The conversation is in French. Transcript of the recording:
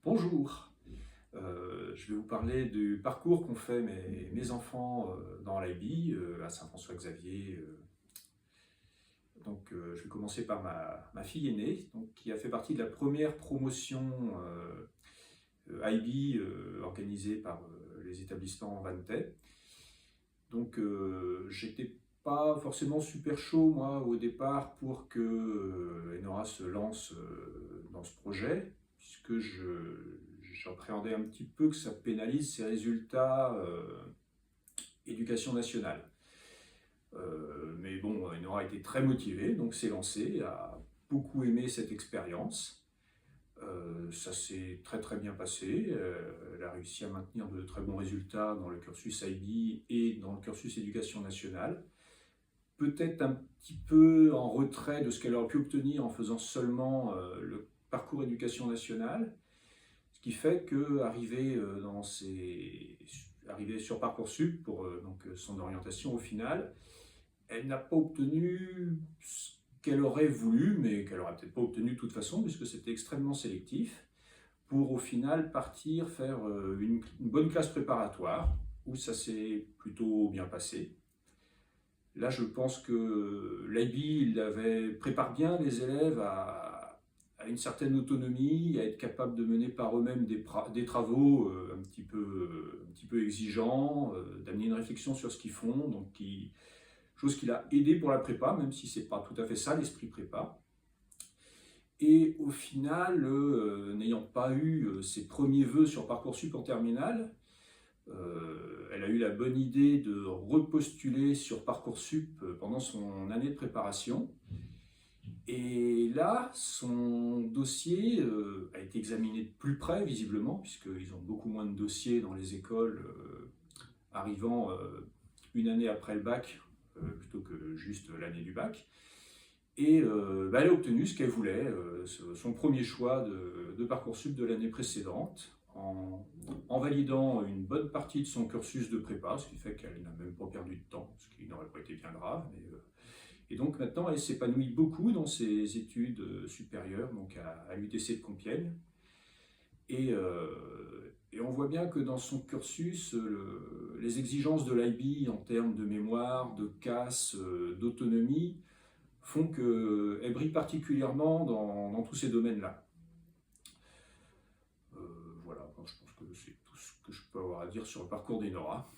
Bonjour, je vais vous parler du parcours qu'ont fait mes enfants dans l'IB à Saint-François-Xavier. Je vais commencer par ma fille aînée, donc, qui a fait partie de la première promotion IB organisée par les établissements Vantais. Donc j'étais pas forcément super chaud moi au départ pour que Enora se lance dans ce projet, puisque j'appréhendais un petit peu que ça pénalise ses résultats éducation nationale. Mais bon, Enora était très motivée, donc s'est lancée, a beaucoup aimé cette expérience. Ça s'est très bien passé. Elle a réussi à maintenir de très bons résultats dans le cursus IB et dans le cursus éducation nationale. Peut-être un petit peu en retrait de ce qu'elle aurait pu obtenir en faisant seulement le parcours éducation nationale, ce qui fait qu'arrivée sur Parcoursup pour son orientation au final, elle n'a pas obtenu ce qu'elle aurait voulu, mais qu'elle n'aurait peut-être pas obtenu de toute façon, puisque c'était extrêmement sélectif, pour au final partir faire une bonne classe préparatoire, où ça s'est plutôt bien passé. Là, je pense que l'IB prépare bien les élèves à une certaine autonomie, à être capables de mener par eux-mêmes des travaux un petit peu exigeants, d'amener une réflexion sur ce qu'ils font, chose qui l'a aidé pour la prépa, même si ce n'est pas tout à fait ça l'esprit prépa. Et au final, n'ayant pas eu ses premiers vœux sur Parcoursup en terminale, elle a eu la bonne idée de repostuler sur Parcoursup pendant son année de préparation. Et là, son dossier a été examiné de plus près, visiblement, puisqu'ils ont beaucoup moins de dossiers dans les écoles arrivant une année après le bac, plutôt que juste l'année du bac. Et elle a obtenu ce qu'elle voulait, son premier choix de Parcoursup de l'année précédente, en validant une bonne partie de son cursus de prépa, ce qui fait qu'elle n'a même pas perdu de temps, ce qui n'aurait pas été bien grave. Et donc maintenant, elle s'épanouit beaucoup dans ses études supérieures, donc à l'UTC de Compiègne. Et on voit bien que dans son cursus, les exigences de l'IB en termes de mémoire, de casse, d'autonomie, font qu'elle brille particulièrement dans tous ces domaines-là. Voilà, je pense que c'est tout ce que je peux avoir à dire sur le parcours d'Enora.